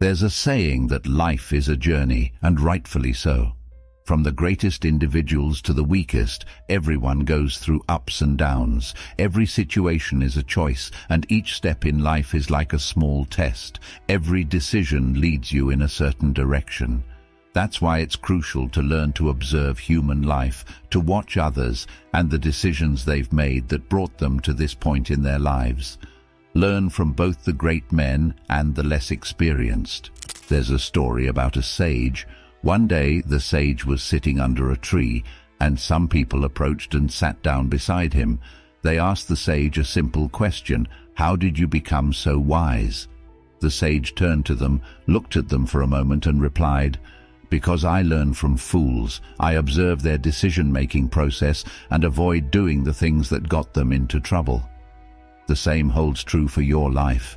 There's a saying that life is a journey, and rightfully so. From the greatest individuals to the weakest, everyone goes through ups and downs. Every situation is a choice, and each step in life is like a small test. Every decision leads you in a certain direction. That's why it's crucial to learn to observe human life, to watch others and the decisions they've made that brought them to this point in their lives. Learn from both the great men and the less experienced. There's a story about a sage. One day the sage was sitting under a tree, and some people approached and sat down beside him. They asked the sage a simple question: "How did you become so wise?" The sage turned to them, looked at them for a moment and replied, "Because I learn from fools. I observe their decision-making process and avoid doing the things that got them into trouble." The same holds true for your life.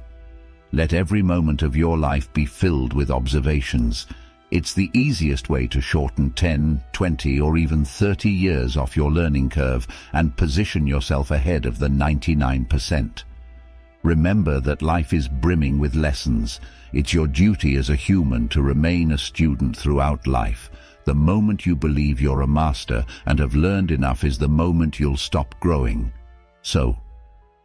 Let every moment of your life be filled with observations. It's the easiest way to shorten 10, 20, or even 30 years off your learning curve and position yourself ahead of the 99%. Remember that life is brimming with lessons. It's your duty as a human to remain a student throughout life. The moment you believe you're a master and have learned enough is the moment you'll stop growing. So,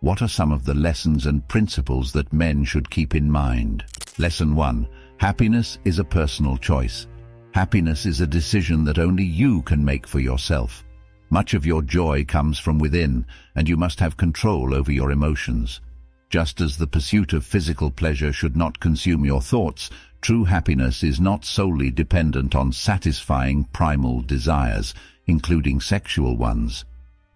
what are some of the lessons and principles that men should keep in mind? Lesson 1. Happiness is a personal choice. Happiness is a decision that only you can make for yourself. Much of your joy comes from within, and you must have control over your emotions. Just as the pursuit of physical pleasure should not consume your thoughts, true happiness is not solely dependent on satisfying primal desires, including sexual ones.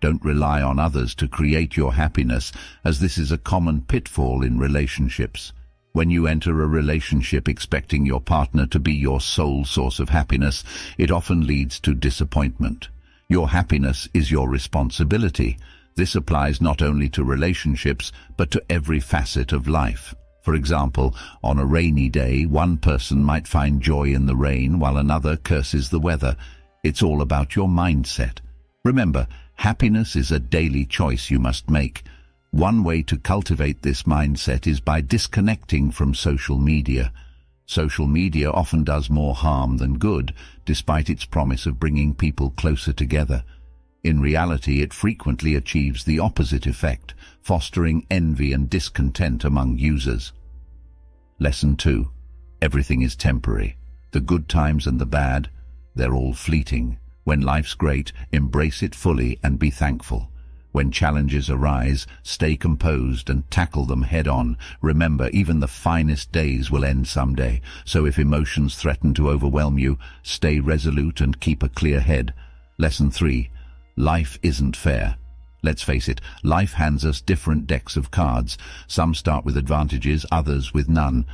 Don't rely on others to create your happiness, as this is a common pitfall in relationships. When you enter a relationship expecting your partner to be your sole source of happiness, it often leads to disappointment. Your happiness is your responsibility. This applies not only to relationships, but to every facet of life. For example, on a rainy day, one person might find joy in the rain while another curses the weather. It's all about your mindset. Remember, happiness is a daily choice you must make. One way to cultivate this mindset is by disconnecting from social media. Social media often does more harm than good, despite its promise of bringing people closer together. In reality, it frequently achieves the opposite effect, fostering envy and discontent among users. Lesson 2. Everything is temporary. The good times and the bad, they're all fleeting. When life's great, embrace it fully and be thankful. When challenges arise, stay composed and tackle them head-on. Remember, even the finest days will end someday, so if emotions threaten to overwhelm you, stay resolute and keep a clear head. Lesson 3. Life isn't fair. Let's face it, life hands us different decks of cards. Some start with advantages, others with none.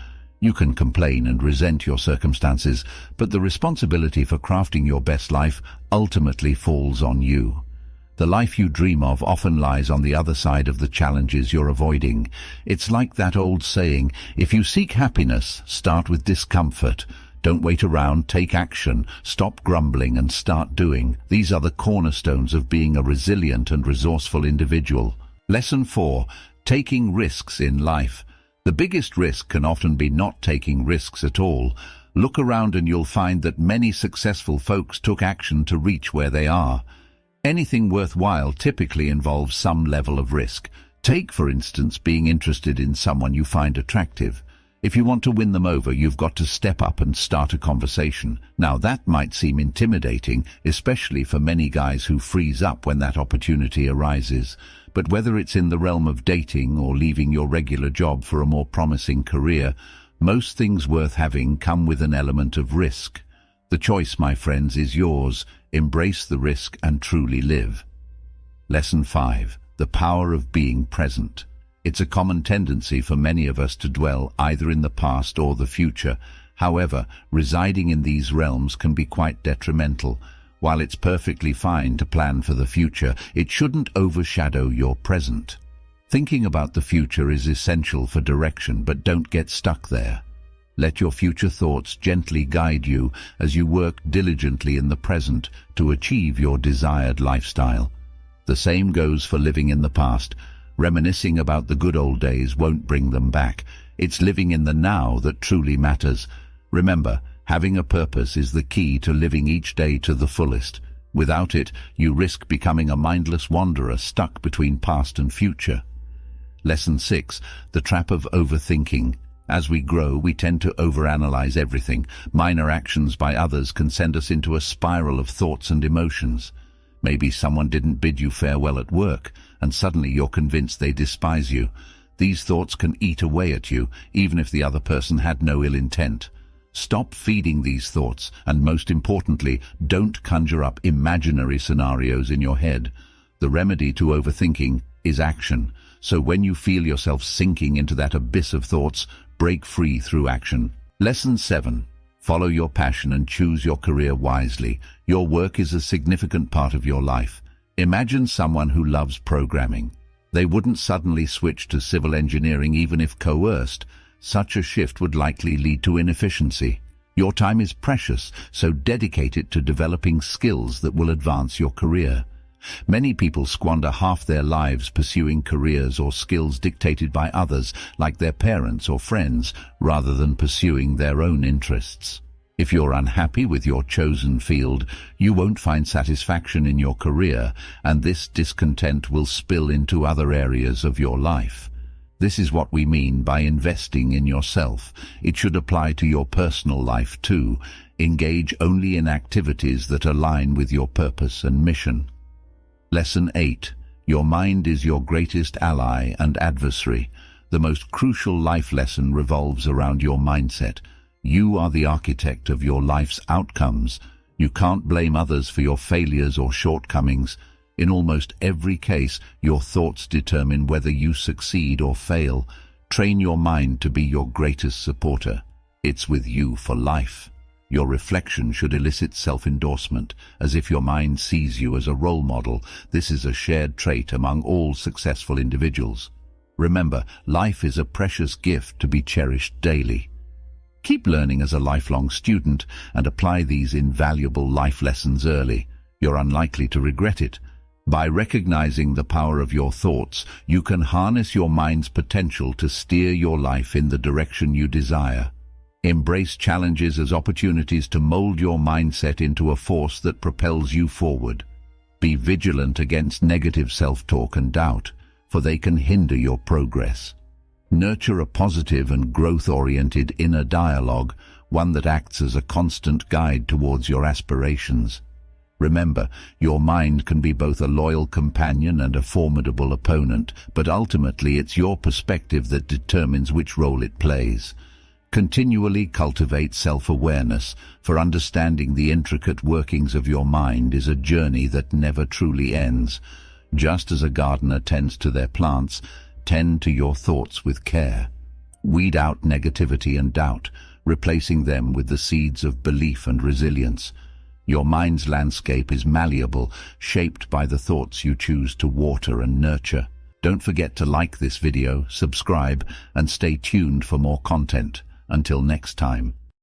You can complain and resent your circumstances, but the responsibility for crafting your best life ultimately falls on you. The life you dream of often lies on the other side of the challenges you're avoiding. It's like that old saying, if you seek happiness, start with discomfort. Don't wait around, take action, stop grumbling and start doing. These are the cornerstones of being a resilient and resourceful individual. Lesson 4. Taking risks in life. The biggest risk can often be not taking risks at all. Look around and you'll find that many successful folks took action to reach where they are. Anything worthwhile typically involves some level of risk. Take, for instance, being interested in someone you find attractive. If you want to win them over, you've got to step up and start a conversation. Now, that might seem intimidating, especially for many guys who freeze up when that opportunity arises. But whether it's in the realm of dating or leaving your regular job for a more promising career, most things worth having come with an element of risk. The choice, my friends, is yours. Embrace the risk and truly live. Lesson 5. The power of being present. It's a common tendency for many of us to dwell either in the past or the future. However, residing in these realms can be quite detrimental. While it's perfectly fine to plan for the future, it shouldn't overshadow your present. Thinking about the future is essential for direction, but don't get stuck there. Let your future thoughts gently guide you as you work diligently in the present to achieve your desired lifestyle. The same goes for living in the past. Reminiscing about the good old days won't bring them back. It's living in the now that truly matters. Remember, having a purpose is the key to living each day to the fullest. Without it, you risk becoming a mindless wanderer stuck between past and future. Lesson 6. The trap of overthinking. As we grow, we tend to overanalyze everything. Minor actions by others can send us into a spiral of thoughts and emotions. Maybe someone didn't bid you farewell at work, and suddenly you're convinced they despise you. These thoughts can eat away at you, even if the other person had no ill intent. Stop feeding these thoughts, and most importantly, don't conjure up imaginary scenarios in your head. The remedy to overthinking is action. So when you feel yourself sinking into that abyss of thoughts, break free through action. Lesson 7. Follow your passion and choose your career wisely. Your work is a significant part of your life. Imagine someone who loves programming. They wouldn't suddenly switch to civil engineering even if coerced. Such a shift would likely lead to inefficiency. Your time is precious, so dedicate it to developing skills that will advance your career. Many people squander half their lives pursuing careers or skills dictated by others, like their parents or friends, rather than pursuing their own interests. If you're unhappy with your chosen field, you won't find satisfaction in your career, and this discontent will spill into other areas of your life. This is what we mean by investing in yourself. It should apply to your personal life too. Engage only in activities that align with your purpose and mission. Lesson 8. Your mind is your greatest ally and adversary. The most crucial life lesson revolves around your mindset. You are the architect of your life's outcomes. You can't blame others for your failures or shortcomings. In almost every case, your thoughts determine whether you succeed or fail. Train your mind to be your greatest supporter. It's with you for life. Your reflection should elicit self-endorsement, as if your mind sees you as a role model. This is a shared trait among all successful individuals. Remember, life is a precious gift to be cherished daily. Keep learning as a lifelong student and apply these invaluable life lessons early. You're unlikely to regret it. By recognizing the power of your thoughts, you can harness your mind's potential to steer your life in the direction you desire. Embrace challenges as opportunities to mold your mindset into a force that propels you forward. Be vigilant against negative self-talk and doubt, for they can hinder your progress. Nurture a positive and growth-oriented inner dialogue, one that acts as a constant guide towards your aspirations. Remember, your mind can be both a loyal companion and a formidable opponent, but ultimately it's your perspective that determines which role it plays. Continually cultivate self-awareness, for understanding the intricate workings of your mind is a journey that never truly ends. Just as a gardener tends to their plants, tend to your thoughts with care. Weed out negativity and doubt, replacing them with the seeds of belief and resilience. Your mind's landscape is malleable, shaped by the thoughts you choose to water and nurture. Don't forget to like this video, subscribe, and stay tuned for more content. Until next time.